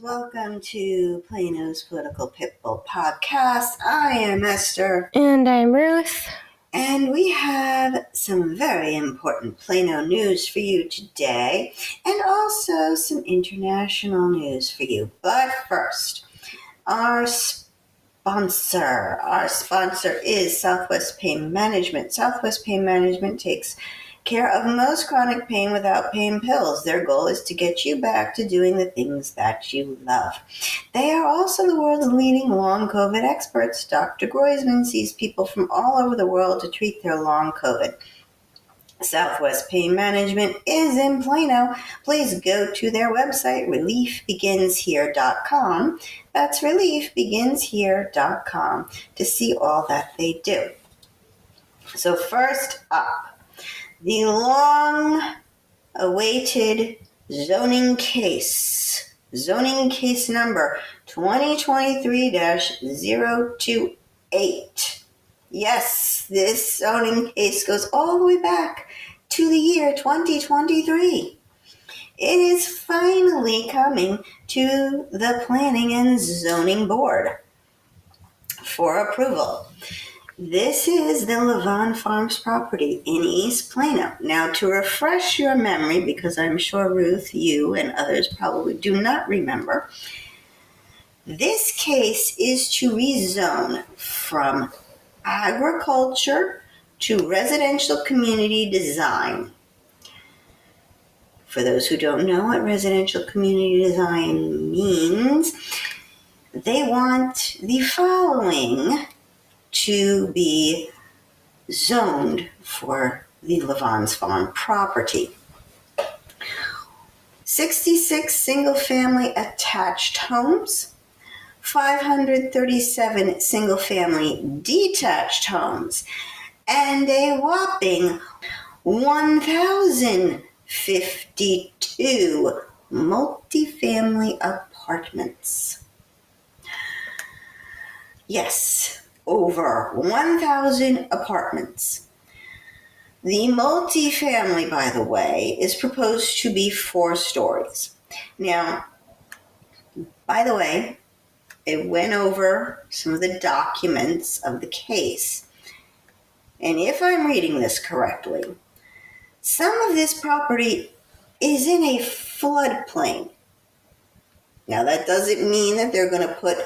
Welcome to Plano's Political Pitbull Podcast. I am Esther. And I'm Ruth. And we have some very important Plano news for you today, and also some international news for you. But first, our sponsor is Southwest Pain Management. Southwest Pain Management takes care of most chronic pain without pain pills. Their goal is to get you back to doing the things that you love. They are also the world's leading long COVID experts. Dr. Groisman sees people from all over the world to treat their long COVID. Southwest Pain Management is in Plano. Please go to their website, reliefbeginshere.com. That's reliefbeginshere.com to see all that they do. So first up, the long-awaited zoning case number 2023-028. Yes, this zoning case goes all the way back to the year 2023. It is finally coming to the Planning and Zoning Board for approval. This is the Lavon Farms property in East Plano. Now, to refresh your memory, because I'm sure Ruth, you, and others probably do not remember, this case is to rezone from agriculture to residential community design. For those who don't know what residential community design means, they want the following to be zoned for the Lavon Farms property. 66 single-family attached homes, 537 single-family detached homes, and a whopping 1,052 multifamily apartments. Yes, over 1,000 apartments. The multifamily, by the way, is proposed to be 4 stories. Now, by the way, it went over some of the documents of the case. And if I'm reading this correctly, some of this property is in a floodplain. Now, that doesn't mean that they're going to put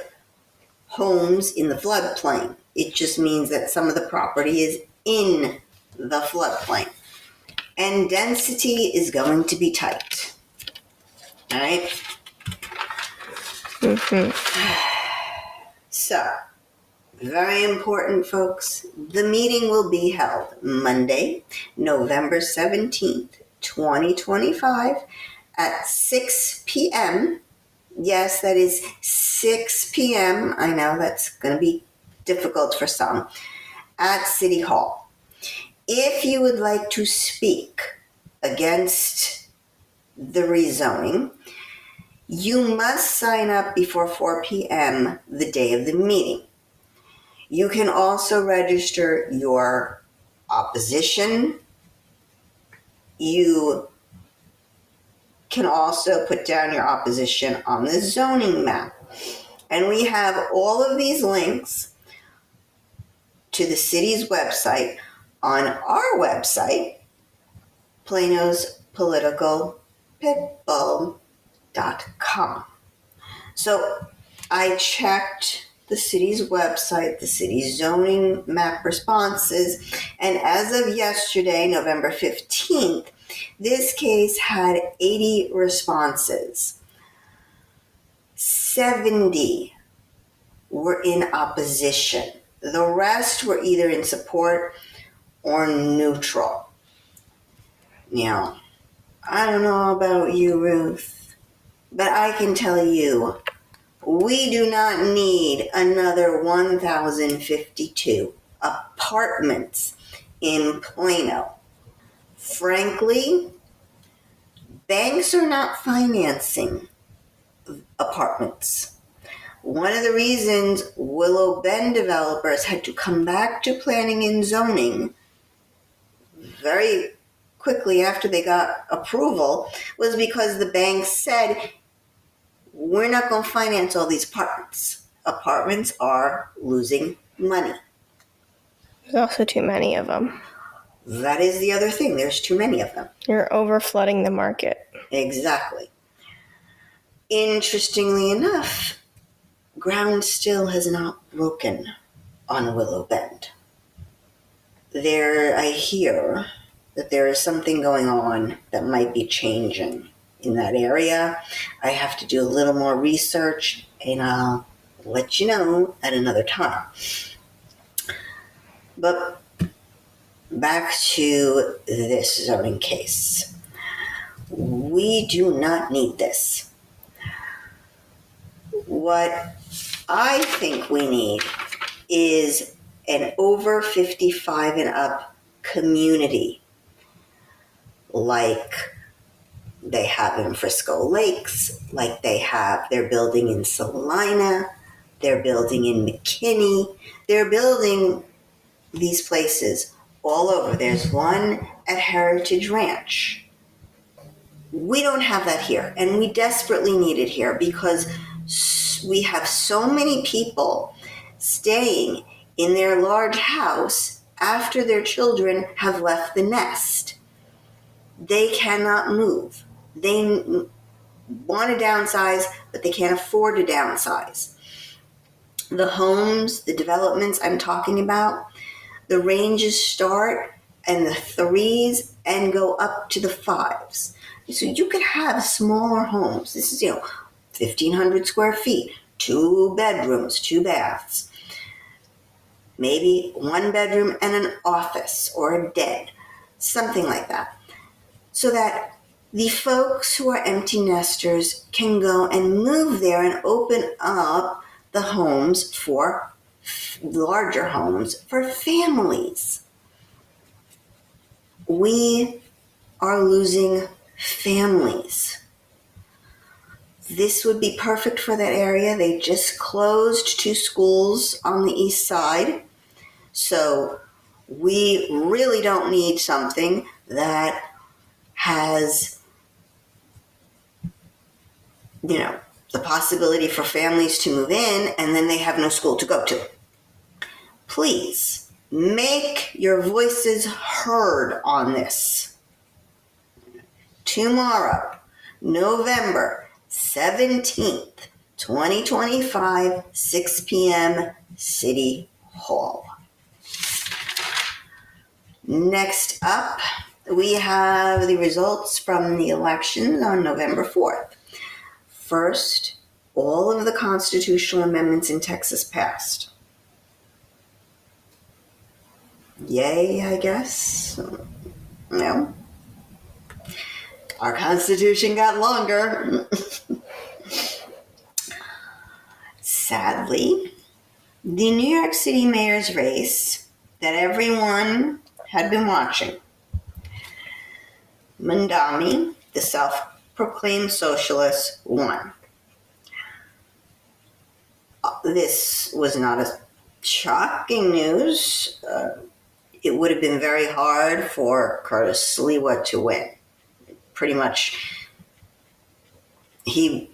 homes in the floodplain. It just means that some of the property is in the floodplain. And density is going to be tight. All right? Mm-hmm. So, very important, folks. The meeting will be held Monday, November 17th, 2025 at 6 p.m. Yes, that is 6 p.m. I know that's going to be difficult for some. At City Hall. If you would like to speak against the rezoning, you must sign up before 4 p.m. the day of the meeting. You can also register your opposition. You can also put down your opposition on the zoning map. And we have all of these links to the city's website on our website, planospoliticalpitbull.com. So I checked the city's website, the city's zoning map responses, and as of yesterday, November 15th, this case had 80 responses. 70 were in opposition. The rest were either in support or neutral. Now, I don't know about you, Ruth, but I can tell you, we do not need another 1,052 apartments in Plano. Frankly, banks are not financing apartments. One of the reasons Willow Bend developers had to come back to planning and zoning very quickly after they got approval was because the bank said, we're not going to finance all these apartments. Apartments are losing money. There's also too many of them. That is the other thing. There's too many of them. You're overflooding the market. Exactly. Interestingly enough, ground still has not broken on Willow Bend. I hear that there is something going on that might be changing in that area. I have to do a little more research, and I'll let you know at another time. But back to this zoning case. We do not need this. What I think we need is an over 55 and up community like they have in Frisco Lakes, like they're building in Salina, they're building in McKinney, they're building these places all over. There's one at Heritage Ranch. We don't have that here, and we desperately need it here because we have so many people staying in their large house after their children have left the nest. They cannot move. They want to downsize, but they can't afford to downsize. The homes, the developments I'm talking about, the ranges start in the 3s and go up to the 5s. So you could have smaller homes. This is, 1,500 square feet, 2 bedrooms, 2 baths, maybe 1 bedroom and an office or a den, something like that. So that the folks who are empty nesters can go and move there and open up the homes for larger homes for families. We are losing families. This would be perfect for that area. They just closed 2 schools on the east side. So we really don't need something that has, the possibility for families to move in and then they have no school to go to. Please make your voices heard on this. Tomorrow, November 17th, 2025, 6 p.m., City Hall. Next up, we have the results from the elections on November 4th. First, all of the constitutional amendments in Texas passed. Yay, I guess. No. Our Constitution got longer. Sadly, the New York City mayor's race that everyone had been watching, Mandami, the self-proclaimed socialist, won. This was not a shocking news. It would have been very hard for Curtis Sliwa to win. Pretty much, the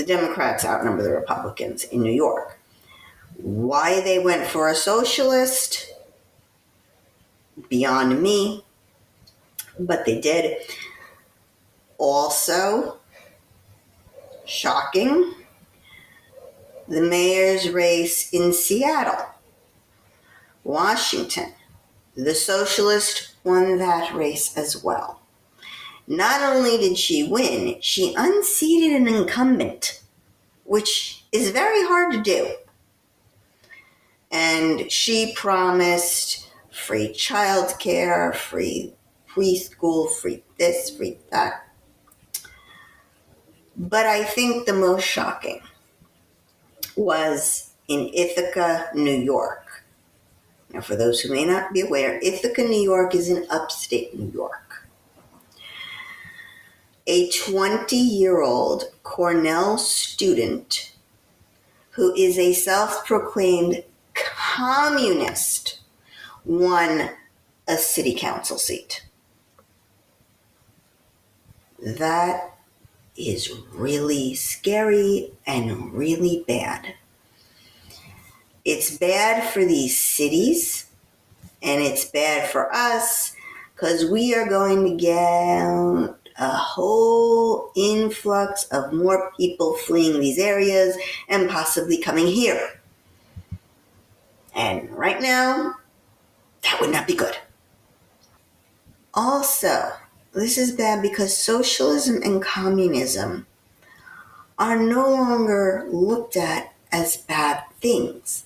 Democrats outnumber the Republicans in New York. Why they went for a socialist, beyond me, but they did. Also, shocking, the mayor's race in Seattle, Washington. The socialist won that race as well. Not only did she win, she unseated an incumbent, which is very hard to do. And she promised free childcare, free preschool, free this, free that. But I think the most shocking was in Ithaca, New York. Now, for those who may not be aware, Ithaca, New York is in upstate New York. A 20-year-old Cornell student who is a self-proclaimed communist won a city council seat. That is really scary and really bad. It's bad for these cities, and it's bad for us because we are going to get a whole influx of more people fleeing these areas and possibly coming here. And right now, that would not be good. Also, this is bad because socialism and communism are no longer looked at as bad things.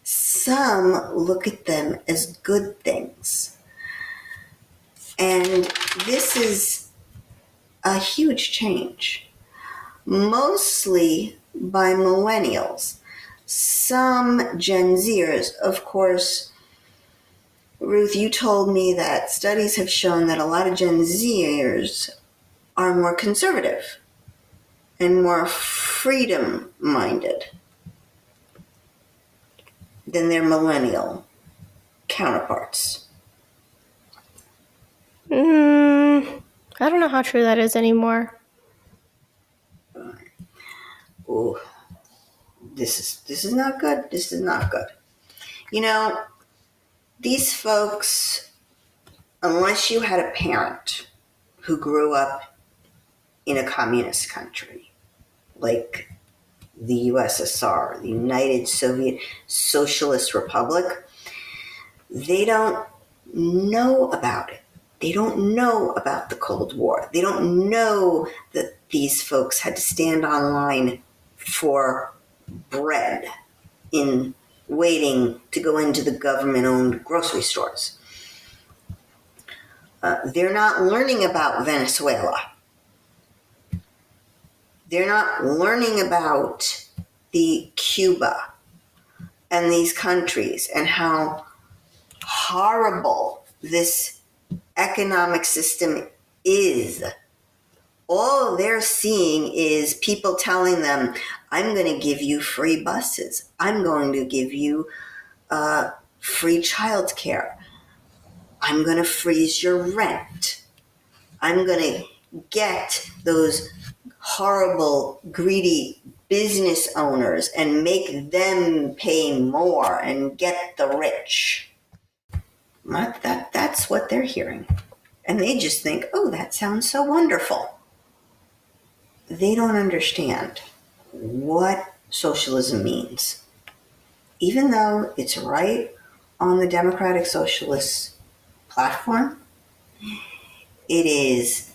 Some look at them as good things. And this is a huge change, mostly by millennials. Some Gen Zers, of course, Ruth, you told me that studies have shown that a lot of Gen Zers are more conservative and more freedom-minded than their millennial counterparts. I don't know how true that is anymore. Ooh, this is not good. This is not good. You know, these folks, unless you had a parent who grew up in a communist country like the USSR, the United Soviet Socialist Republic, they don't know about it. They don't know about the Cold War. They don't know that these folks had to stand online for bread in waiting to go into the government-owned grocery stores. They're not learning about Venezuela. They're not learning about the Cuba and these countries and how horrible this economic system is. All they're seeing is people telling them, I'm going to give you free buses. I'm going to give you free childcare. I'm going to freeze your rent. I'm going to get those horrible, greedy business owners and make them pay more and get the rich. That's what they're hearing. And they just think, oh, that sounds so wonderful. They don't understand what socialism means. Even though it's right on the Democratic Socialist platform, it is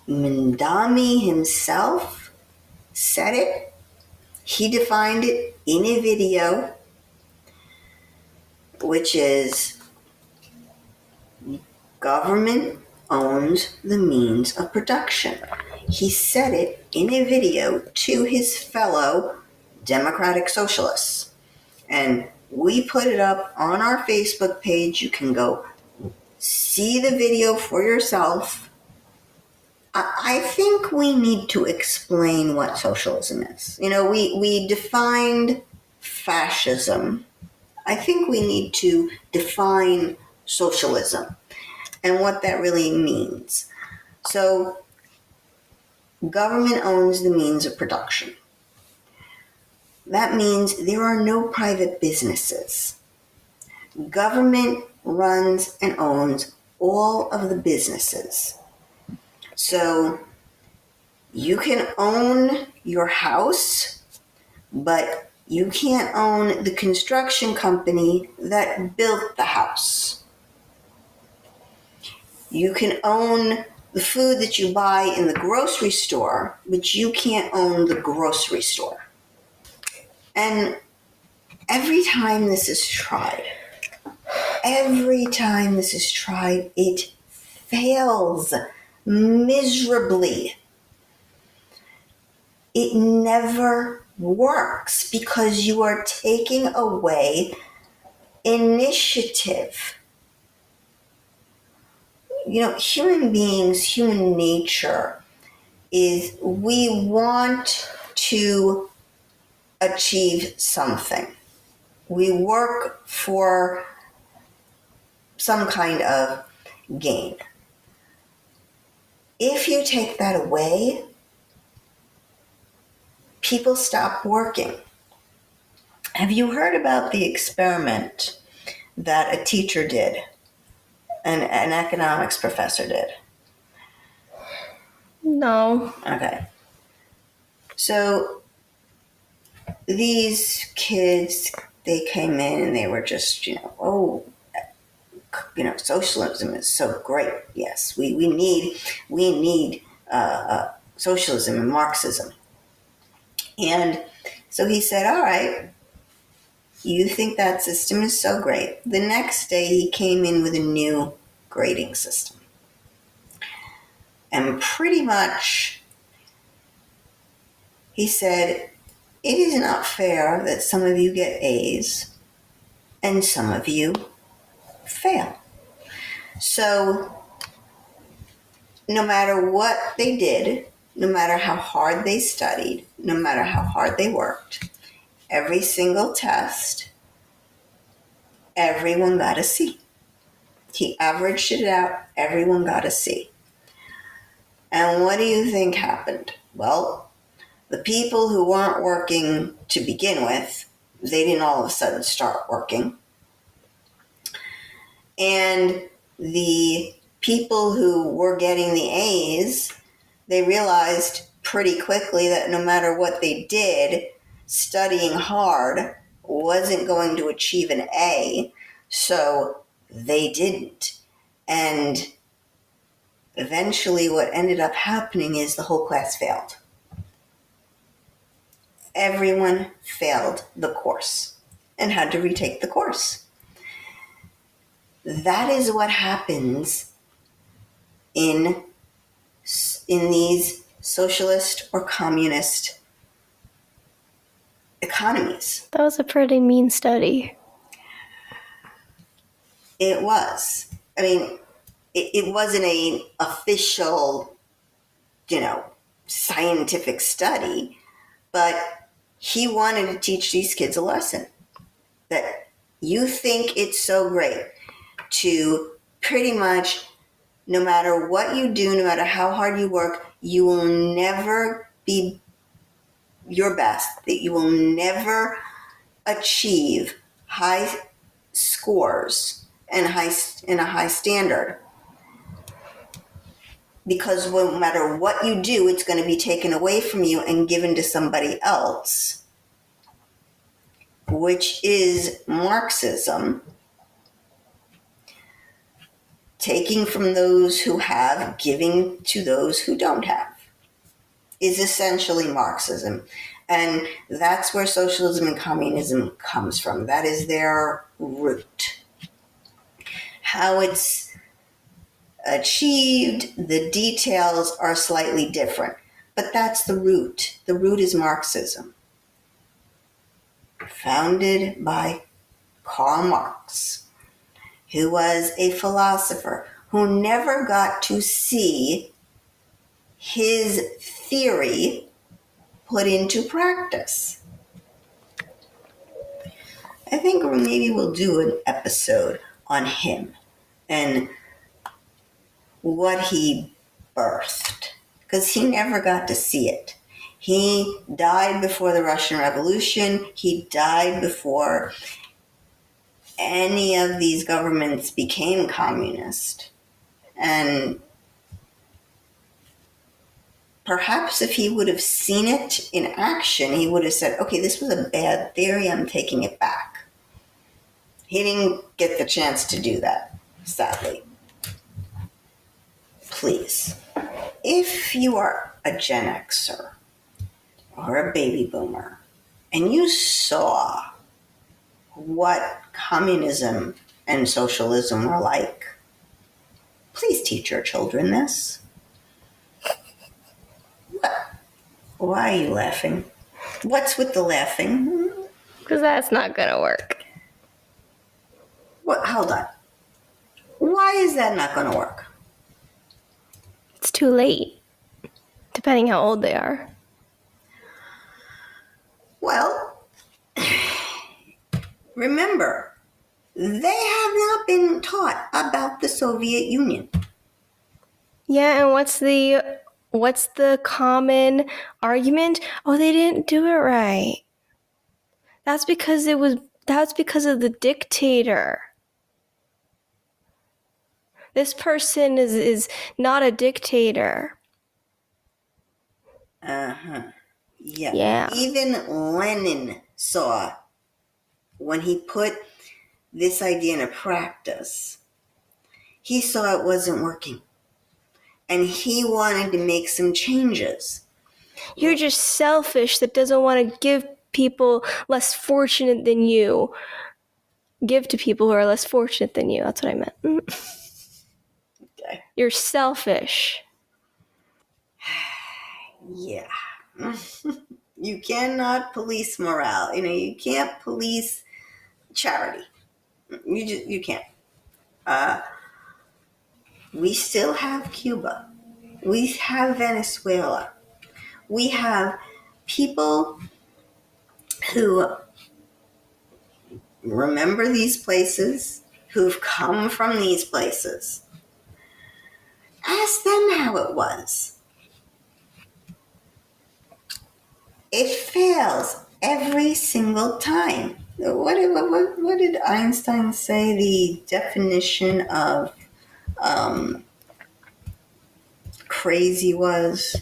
Mandami himself said it. He defined it in a video, which is government owns the means of production. He said it in a video to his fellow Democratic Socialists. And we put it up on our Facebook page. You can go see the video for yourself. I think we need to explain what socialism is. You know, we defined fascism. I think we need to define socialism and what that really means. So, government owns the means of production. That means there are no private businesses. Government runs and owns all of the businesses. So, you can own your house, but you can't own the construction company that built the house. You can own the food that you buy in the grocery store, but you can't own the grocery store. And every time this is tried, it fails miserably. It never works because you are taking away initiative. You know, human beings, human nature is we want to achieve something. We work for some kind of gain. If you take that away, people stop working. Have you heard about the experiment that a teacher did, an economics professor did? No. Okay. So these kids, they came in and they were just, socialism is so great. Yes, we need socialism and Marxism. And so he said, all right, you think that system is so great. The next day he came in with a new grading system. And pretty much he said, it is not fair that some of you get A's and some of you fail. So no matter what they did, no matter how hard they studied, no matter how hard they worked, every single test, everyone got a C. He averaged it out, everyone got a C. And what do you think happened? Well, the people who weren't working to begin with, they didn't all of a sudden start working. And the people who were getting the A's, they realized pretty quickly that no matter what they did, studying hard wasn't going to achieve an A, so they didn't. And eventually what ended up happening is the whole class failed. Everyone failed the course and had to retake the course. That is what happens in these socialist or communist economies. That was a pretty mean study. It was. I mean, it wasn't an official, scientific study, but he wanted to teach these kids a lesson that you think it's so great to pretty much, no matter what you do, no matter how hard you work, you will never be your best, that you will never achieve high scores and a high standard. Because no matter what you do, it's going to be taken away from you and given to somebody else, which is Marxism. Taking from those who have, giving to those who don't have, is essentially Marxism. And that's where socialism and communism comes from. That is their root. How it's achieved, the details are slightly different. But that's the root. The root is Marxism. Founded by Karl Marx, who was a philosopher who never got to see his theory put into practice. I think maybe we'll do an episode on him and what he birthed, because he never got to see it. He died before the Russian Revolution. He died before any of these governments became communist. And perhaps if he would have seen it in action, he would have said, okay, this was a bad theory, I'm taking it back. He didn't get the chance to do that, sadly. Please, if you are a Gen Xer or a baby boomer and you saw what communism and socialism were like, please teach your children this. What? Why are you laughing? What's with the laughing? Because that's not going to work. What? Hold on. Why is that not going to work? It's too late, depending how old they are. Well, remember, they have not been taught about the Soviet Union. Yeah, and what's the what's the common argument? Oh, they didn't do it right. That's because of the dictator. This person is not a dictator. Uh-huh. Yeah. Yeah. Even Lenin saw, when he put this idea into practice, he saw it wasn't working. And he wanted to make some changes. You're just selfish that doesn't want to give people less fortunate than you. Give to people who are less fortunate than you. That's what I meant. Okay. You're selfish. Yeah. You cannot police morale. You can't police charity. You can't. We still have Cuba. We have Venezuela. We have people who remember these places, who've come from these places. Ask them how it was. It fails every single time. What did Einstein say the definition of crazy was?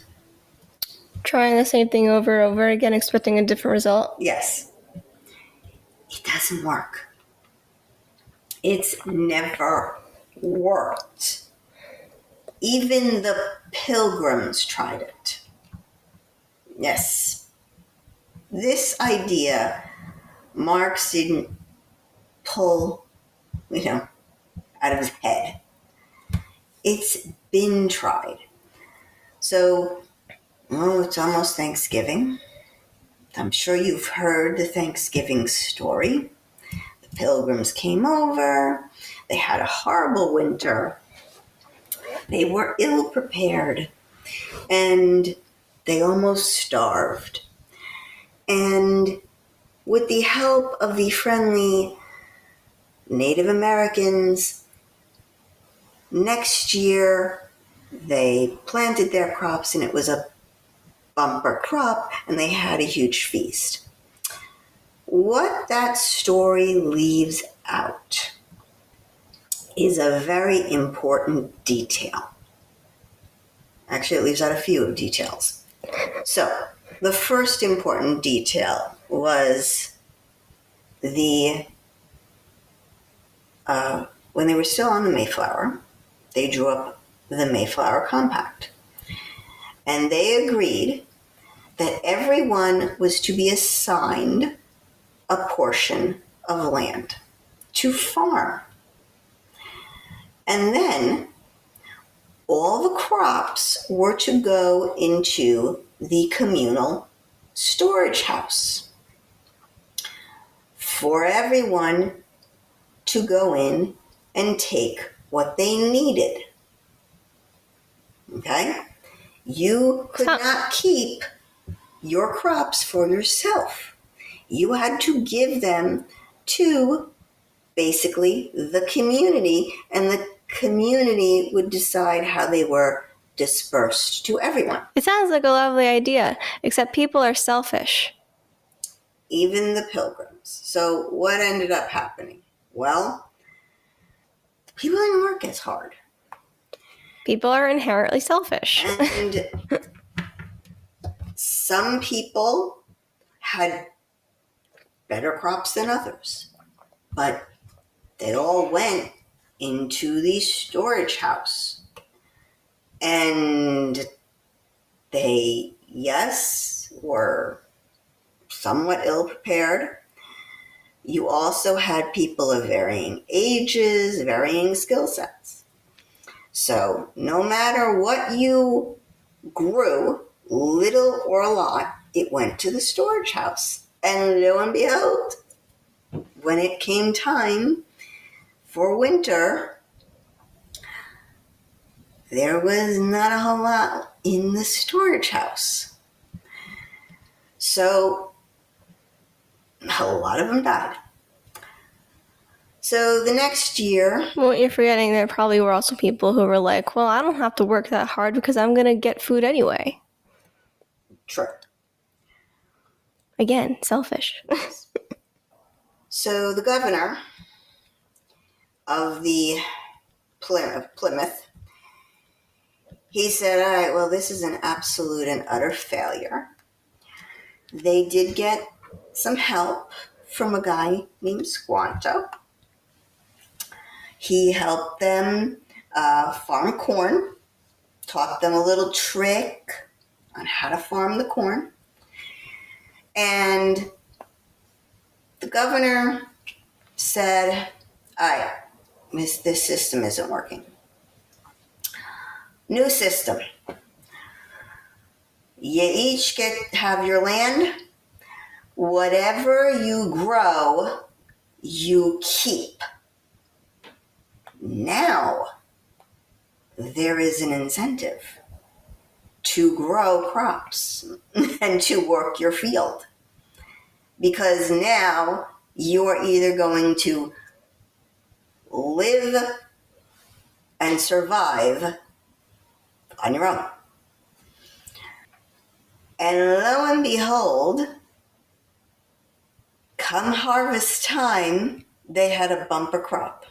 Trying the same thing over and over again, expecting a different result. Yes. It doesn't work. It's never worked. Even the Pilgrims tried it. Yes. This idea, Marx didn't pull, out of his head. It's been tried. So, it's almost Thanksgiving. I'm sure you've heard the Thanksgiving story. The Pilgrims came over. They had a horrible winter. They were ill prepared. And they almost starved. And with the help of the friendly Native Americans, next year they planted their crops and it was a bumper crop and they had a huge feast. What that story leaves out is a very important detail. Actually, it leaves out a few details. So, the first important detail was when they were still on the Mayflower, they drew up the Mayflower Compact. And they agreed that everyone was to be assigned a portion of land to farm. And then all the crops were to go into the communal storage house for everyone to go in and take what they needed. Okay? You could not keep your crops for yourself. You had to give them to basically the community, and the community would decide how they were dispersed to everyone. It sounds like a lovely idea, except people are selfish. Even the Pilgrims. So what ended up happening? Well, people didn't work as hard. People are inherently selfish. And some people had better crops than others. But they all went into the storage house. And they, yes, were somewhat ill prepared. You also had people of varying ages, varying skill sets. So no matter what you grew, little or a lot, it went to the storage house. And lo and behold, when it came time for winter, there was not a whole lot in the storage house. So a lot of them died. So the next year, Well, you're forgetting there probably were also people who were like, well, I don't have to work that hard because I'm going to get food anyway. true. Again, selfish. So the governor of the Plymouth, he said, all right, well, this is an absolute and utter failure. They did get some help from a guy named Squanto. He helped them farm corn, taught them a little trick on how to farm the corn. And the governor said, all right, this system isn't working. New system. You each have your land. Whatever you grow, you keep. Now, there is an incentive to grow crops and to work your field. Because now you're either going to live and survive on your own. And lo and behold, come harvest time, they had a bumper crop.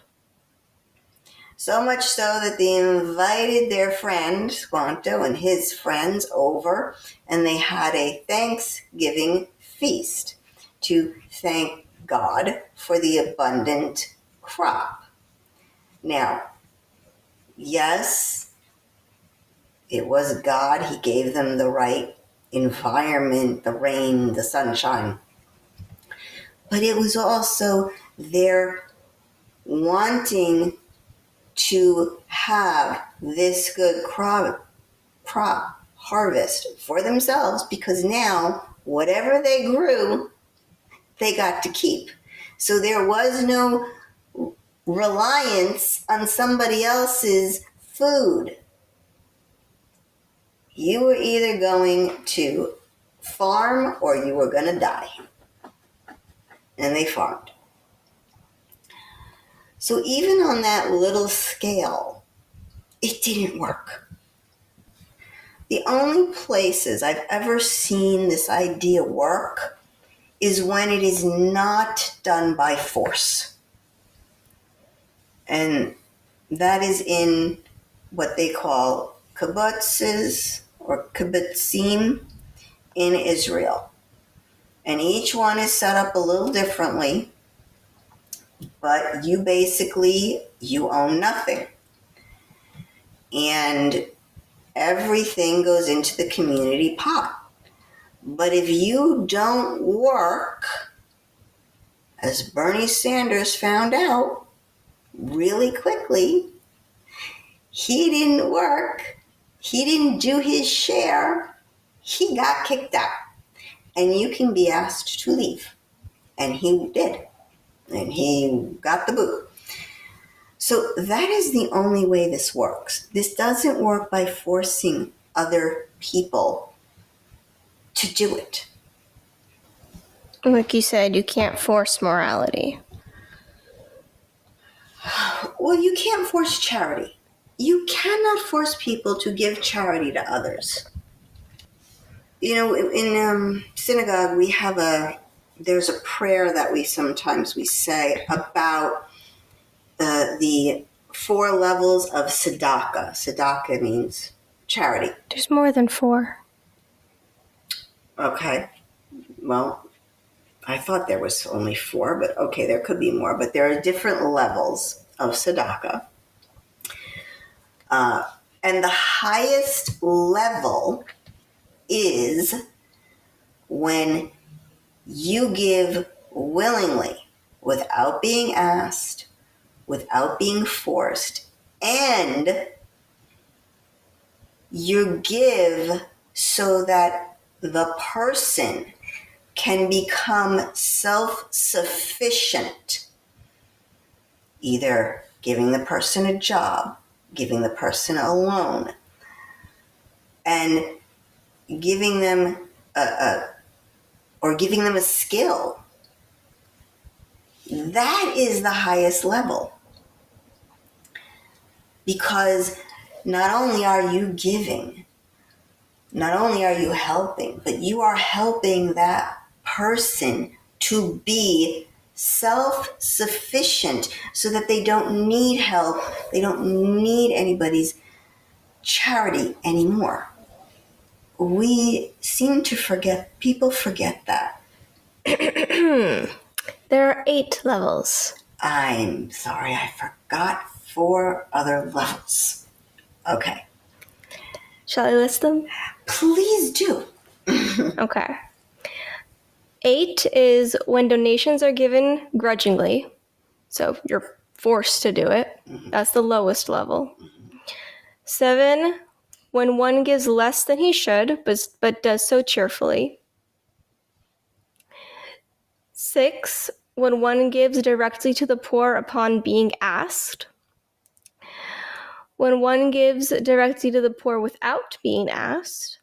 So much so that they invited their friend, Squanto, and his friends over, and they had a Thanksgiving feast to thank God for the abundant crop. Now, yes, it was God. He gave them the right environment, the rain, the sunshine. But it was also their wanting to have this good crop harvest for themselves, because now whatever they grew, they got to keep. So there was no reliance on somebody else's food. You were either going to farm or you were going to die. And they farmed. So even on that little scale, it didn't work. The only places I've ever seen this idea work is when it is not done by force. And that is in what they call kibbutzes or kibbutzim in Israel. And each one is set up a little differently, but you own nothing. And everything goes into the community pot. But if you don't work, as Bernie Sanders found out really quickly, he didn't work, he didn't do his share, he got kicked out. And you can be asked to leave. And he did. And he got the boot. So that is the only way this works. This doesn't work by forcing other people to do it. Like you said, you can't force morality. Well, you can't force charity. You cannot force people to give charity to others. You know, in synagogue, there's a prayer that we sometimes say about the 4 levels of tzedakah. Tzedakah means charity. There's more than 4. Okay. Well, I thought there was only 4, but okay, there could be more. But there are different levels of tzedakah. And the highest level is when you give willingly, without being asked, without being forced, and you give so that the person can become self-sufficient, either giving the person a job, giving the person a loan, and giving them a skill. That is the highest level. Because not only are you giving, not only are you helping, but you are helping that person to be self-sufficient so that they don't need help, they don't need anybody's charity anymore. We seem to forget, people forget that. There are 8 levels. I'm sorry, I forgot 4 other levels. Okay. Shall I list them? Please do. Okay. 8 is when donations are given grudgingly. So you're forced to do it. That's the lowest level. 7, when one gives less than he should, but does so cheerfully. 6, when one gives directly to the poor upon being asked. When one gives directly to the poor without being asked.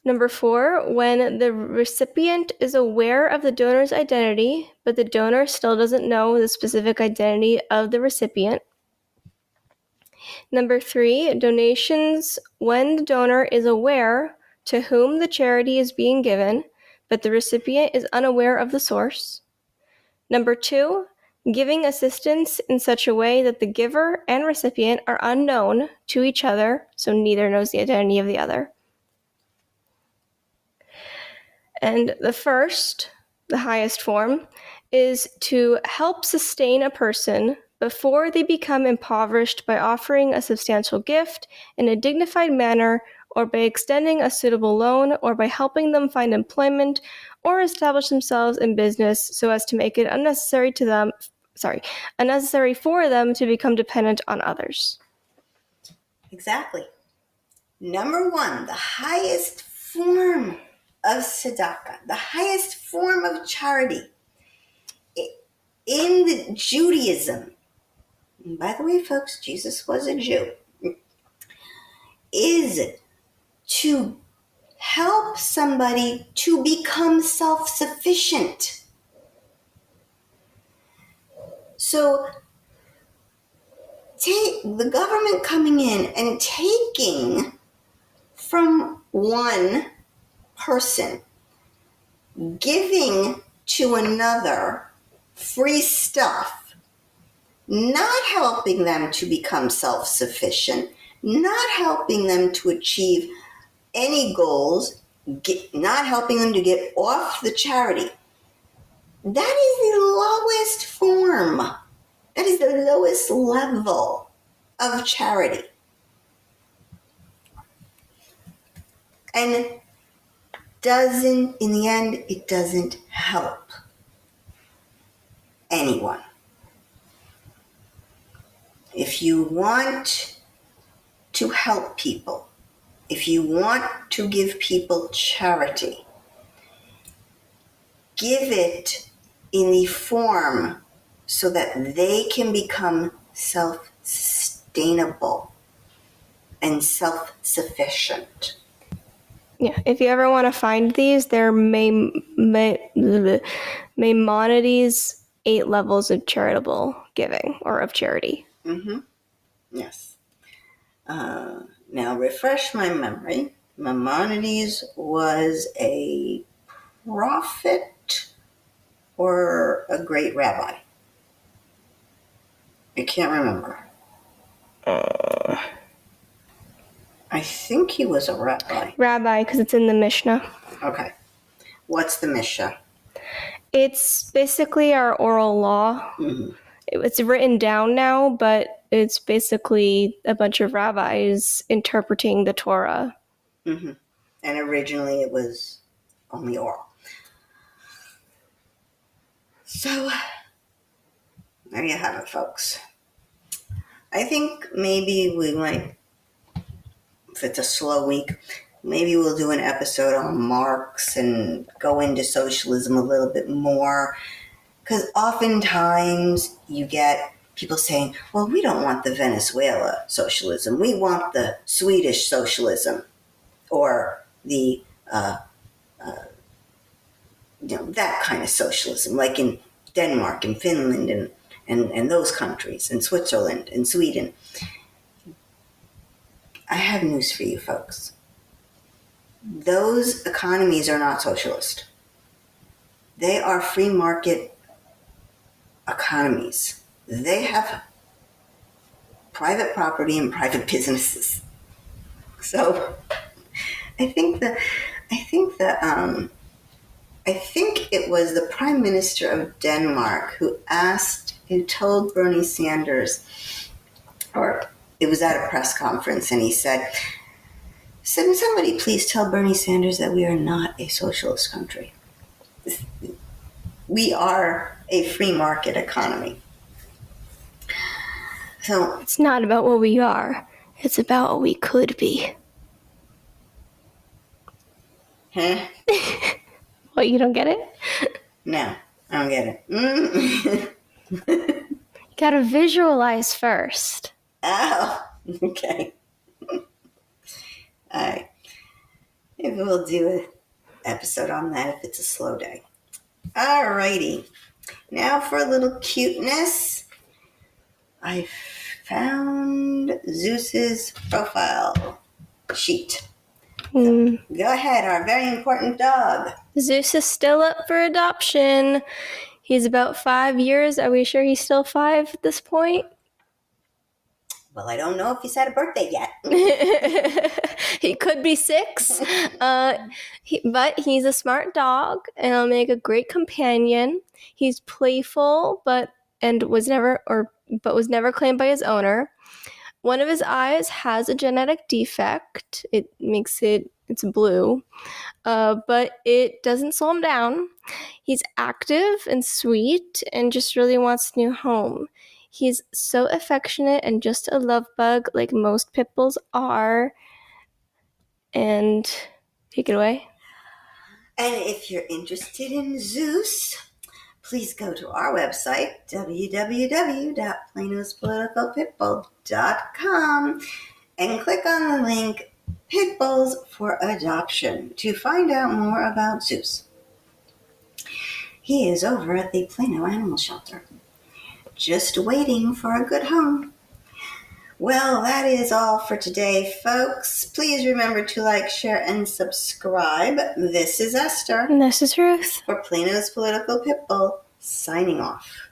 Number 4, when the recipient is aware of the donor's identity, but the donor still doesn't know the specific identity of the recipient. Number 3, donations when the donor is aware to whom the charity is being given, but the recipient is unaware of the source. Number 2, giving assistance in such a way that the giver and recipient are unknown to each other, so neither knows the identity of the other. And the first, the highest form, is to help sustain a person before they become impoverished by offering a substantial gift in a dignified manner, or by extending a suitable loan, or by helping them find employment or establish themselves in business so as to make it unnecessary for them to become dependent on others. Exactly. Number 1, the highest form of tzedakah, the highest form of charity in the Judaism. And by the way, folks, Jesus was a Jew. Is to help somebody to become self-sufficient. So take the government coming in and taking from one person, giving to another free stuff, not helping them to become self-sufficient, not helping them to achieve any goals, not helping them to get off the charity. That is the lowest form. That is the lowest level of charity. And in the end, it doesn't help anyone. If you want to help people, if you want to give people charity, give it in the form so that they can become self-sustainable and self-sufficient. Yeah, if you ever want to find these, they're Maimonides' 8 levels of charitable giving, or of charity. Mm-hmm. Yes. Now, refresh my memory. Maimonides was a prophet or a great rabbi? I can't remember. I think he was a rabbi. Rabbi, because it's in the Mishnah. Okay. What's the Mishnah? It's basically our oral law. Mm-hmm. It's written down now, but it's basically a bunch of rabbis interpreting the Torah. Mm-hmm. And originally it was only oral. So, there you have it, folks. I think maybe we might, if it's a slow week, maybe we'll do an episode on Marx and go into socialism a little bit more. Because oftentimes you get people saying, well, we don't want the Venezuela socialism. We want the Swedish socialism, or the, that kind of socialism, like in Denmark and Finland and those countries, and Switzerland and Sweden. I have news for you folks. Those economies are not socialist. They are free market economies. They have private property and private businesses. So I think it was the Prime Minister of Denmark who told Bernie Sanders, or it was at a press conference, and he said, somebody please tell Bernie Sanders that we are not a socialist country. We are a free market economy. So It's not about what we are. It's about what we could be. Huh? What, you don't get it? No, I don't get it. You gotta visualize first. Oh, okay. All right. Maybe we'll do an episode on that if it's a slow day. All righty. Now for a little cuteness. I found Zeus's profile sheet. So, go ahead, our very important dog. Zeus is still up for adoption. He's about 5 years. Are we sure he's still 5 at this point? Well, I don't know if he's had a birthday yet. He could be 6. But he's a smart dog, and he'll make a great companion. He's playful, but was never claimed by his owner. One of his eyes has a genetic defect. It's blue, but it doesn't slow him down. He's active and sweet and just really wants a new home. He's so affectionate and just a love bug like most pit bulls are. And take it away. And if you're interested in Zeus, please go to our website, www.planospoliticalpitbull.com, and click on the link Pit Bulls for Adoption to find out more about Zeus. He is over at the Plano Animal Shelter, just waiting for a good home. Well, that is all for today, folks. Please remember to like, share, and subscribe. This is Esther. And this is Ruth. For Plano's Political Pitbull, signing off.